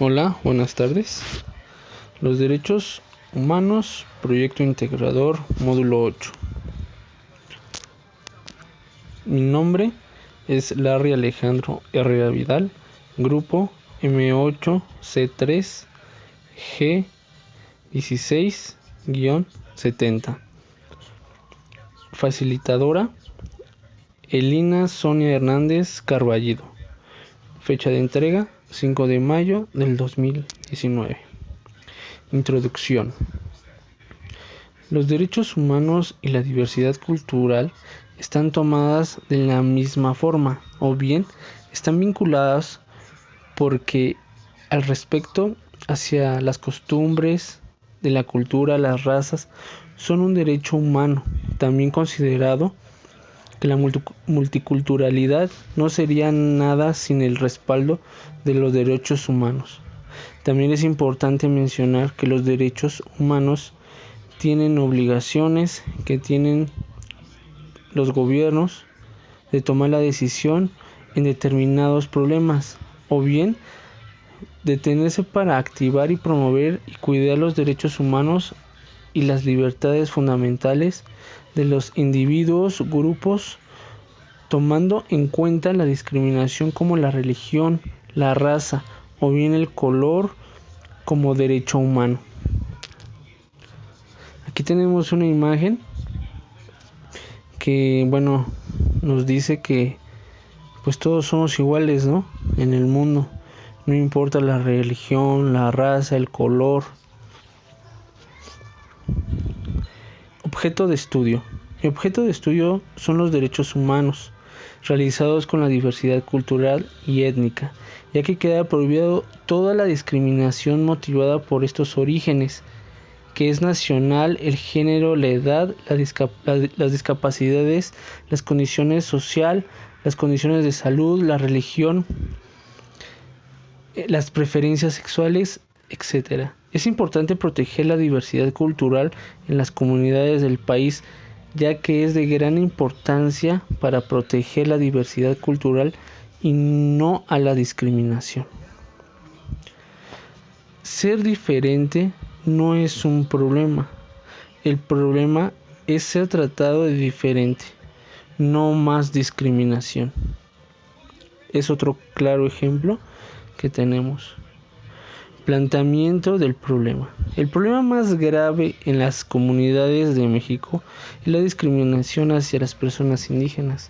Hola, buenas tardes. Los derechos humanos, proyecto integrador, módulo 8. Mi nombre es Larry Alejandro Herrera Vidal, grupo M8C3G16-70. Facilitadora Elina Sonia Hernández Carballido. Fecha de entrega 5 de mayo del 2019. Introducción. Los derechos humanos y la diversidad cultural están tomadas de la misma forma, o bien están vinculadas porque al respecto hacia las costumbres de la cultura, las razas, son un derecho humano, también considerado que la multiculturalidad no sería nada sin el respaldo de los derechos humanos. También es importante mencionar que los derechos humanos tienen obligaciones que tienen los gobiernos de tomar la decisión en determinados problemas, o bien detenerse para activar y promover y cuidar los derechos humanos y las libertades fundamentales de los individuos, grupos, tomando en cuenta la discriminación como la religión, la raza o bien el color como derecho humano. Aquí tenemos una imagen que, nos dice que pues todos somos iguales, ¿no? En el mundo, no importa la religión, la raza, el color. Objeto de estudio. Mi objeto de estudio son los derechos humanos, realizados con la diversidad cultural y étnica, ya que queda prohibido toda la discriminación motivada por estos orígenes, que es nacional, el género, la edad, las discapacidades, las condiciones social, las condiciones de salud, la religión, las preferencias sexuales, etc. Es importante proteger la diversidad cultural en las comunidades del país, ya que es de gran importancia para proteger la diversidad cultural y no a la discriminación. Ser diferente no es un problema. El problema es ser tratado de diferente, no más discriminación. Es otro claro ejemplo que tenemos. Planteamiento del problema. El problema más grave en las comunidades de México es la discriminación hacia las personas indígenas,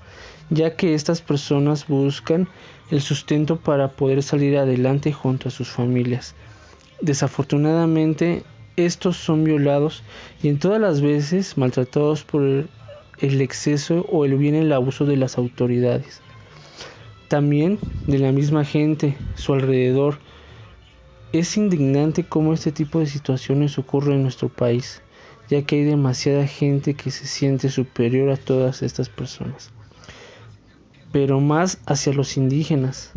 ya que estas personas buscan el sustento para poder salir adelante junto a sus familias. Desafortunadamente, estos son violados y en todas las veces maltratados por el exceso o el abuso de las autoridades. También de la misma gente, su alrededor. Es indignante cómo este tipo de situaciones ocurren en nuestro país, ya que hay demasiada gente que se siente superior a todas estas personas, pero más hacia los indígenas.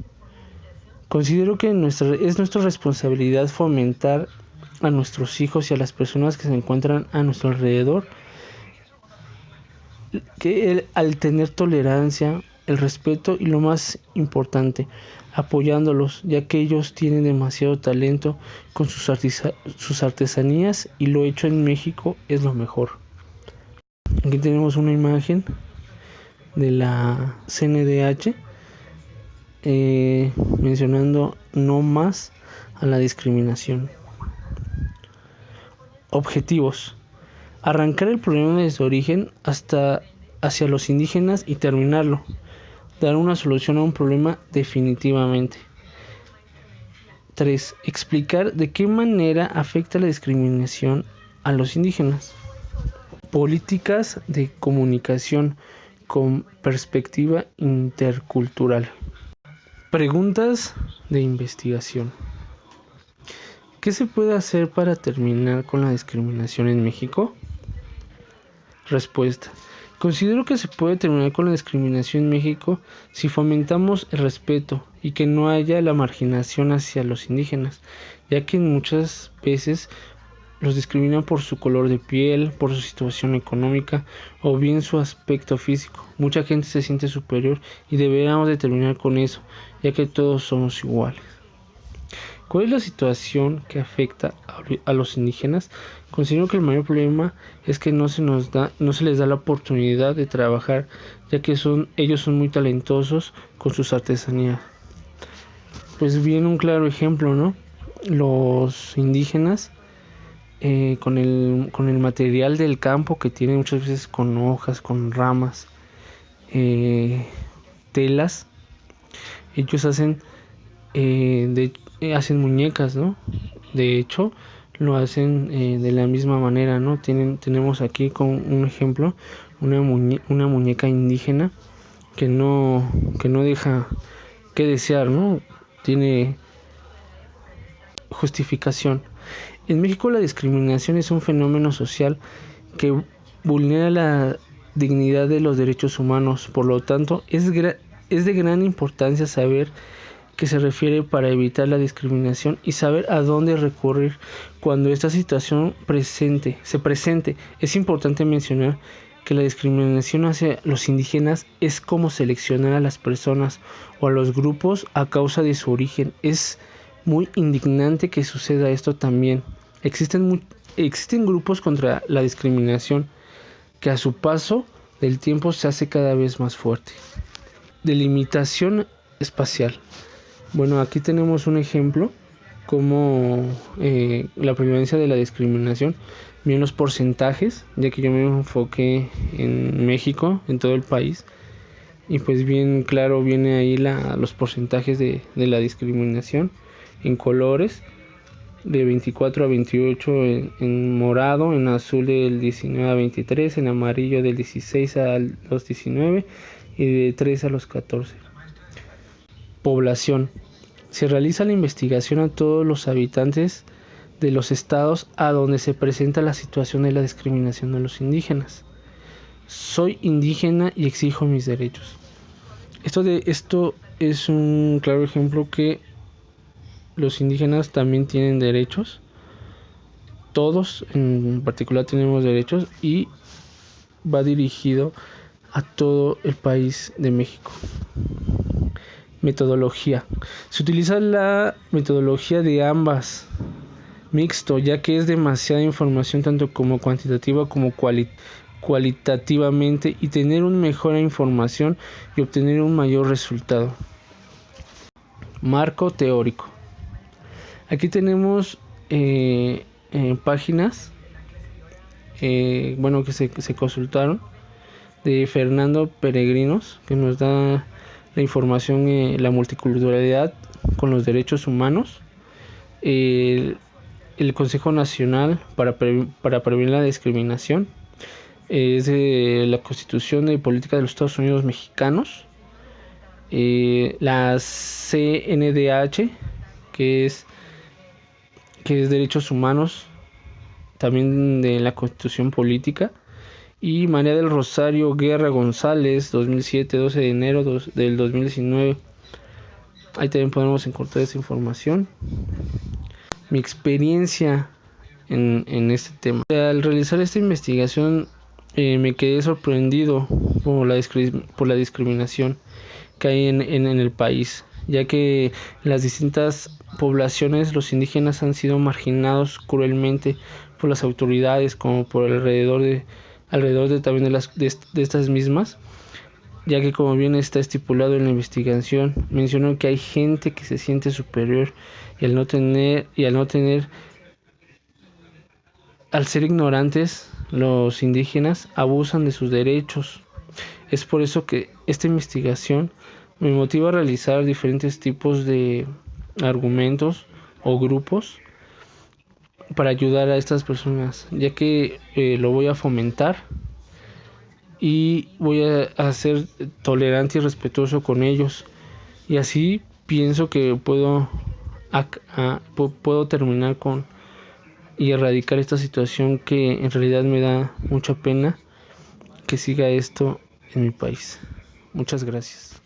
Considero que es nuestra responsabilidad fomentar a nuestros hijos y a las personas que se encuentran a nuestro alrededor que al tener tolerancia, el respeto y lo más importante, apoyándolos, ya que ellos tienen demasiado talento con sus artesanías y lo hecho en México es lo mejor. Aquí tenemos una imagen de la CNDH mencionando no más a la discriminación. Objetivos: arrancar el problema desde su origen hacia los indígenas y terminarlo. Dar una solución a un problema definitivamente. 3. Explicar de qué manera afecta la discriminación a los indígenas. Políticas de comunicación con perspectiva intercultural. Preguntas de investigación. ¿Qué se puede hacer para terminar con la discriminación en México? Respuesta: considero que se puede terminar con la discriminación en México si fomentamos el respeto y que no haya la marginación hacia los indígenas, ya que muchas veces los discriminan por su color de piel, por su situación económica o bien su aspecto físico. Mucha gente se siente superior y deberíamos de terminar con eso, ya que todos somos iguales. ¿Cuál es la situación que afecta a los indígenas? Considero que el mayor problema es que no se les da la oportunidad de trabajar, ya que ellos son muy talentosos con sus artesanías. Pues bien, un claro ejemplo, ¿no? Los indígenas con el material del campo que tienen muchas veces con hojas, con ramas, telas, ellos hacen muñecas, ¿no? De hecho, lo hacen de la misma manera, ¿no? Tenemos aquí como un ejemplo, una muñeca indígena que no deja que desear, ¿no? Tiene justificación. En México la discriminación es un fenómeno social que vulnera la dignidad de los derechos humanos. Por lo tanto, es de gran importancia saber qué se refiere para evitar la discriminación y saber a dónde recurrir cuando esta situación se presente. Es importante mencionar que la discriminación hacia los indígenas es como seleccionar a las personas o a los grupos a causa de su origen. Es muy indignante que suceda esto también. Existen grupos contra la discriminación que a su paso del tiempo se hace cada vez más fuerte. Delimitación espacial. Bueno, aquí tenemos un ejemplo como la prevalencia de la discriminación, bien los porcentajes, ya que yo me enfoqué en México, en todo el país, y pues bien claro viene ahí los porcentajes de la discriminación en colores, de 24 a 28 en morado, en azul del 19 a 23, en amarillo del 16 a los 19 y de 3 a los 14. Población. Se realiza la investigación a todos los habitantes de los estados a donde se presenta la situación de la discriminación de los indígenas. Soy indígena y exijo mis derechos. Esto es un claro ejemplo que los indígenas también tienen derechos. Todos en particular tenemos derechos y va dirigido a todo el país de México. Metodología. Se utiliza la metodología de ambas, mixto, ya que es demasiada información tanto como cuantitativa como cualitativamente, y tener una mejor información y obtener un mayor resultado. Marco teórico. Aquí tenemos páginas que se consultaron de Fernando Peregrinos, que nos da la información, la multiculturalidad con los derechos humanos, el Consejo Nacional para Prevenir la Discriminación, es de la Constitución de Política de los Estados Unidos Mexicanos, la CNDH, que es Derechos Humanos, también de la Constitución Política, y María del Rosario Guerra González, 2007, 12 de enero del 2019. Ahí también podemos encontrar esa información. Mi experiencia en este tema. Al realizar esta investigación me quedé sorprendido por la discriminación que hay en el país, ya que en las distintas poblaciones los indígenas han sido marginados cruelmente por las autoridades, como por alrededor de también de estas mismas, ya que como bien está estipulado en la investigación, mencionó que hay gente que se siente superior y al ser ignorantes, los indígenas abusan de sus derechos. Es por eso que esta investigación me motiva a realizar diferentes tipos de argumentos o grupos para ayudar a estas personas, ya que lo voy a fomentar y voy a ser tolerante y respetuoso con ellos, y así pienso que puedo terminar y erradicar esta situación que en realidad me da mucha pena que siga esto en mi país. Muchas gracias.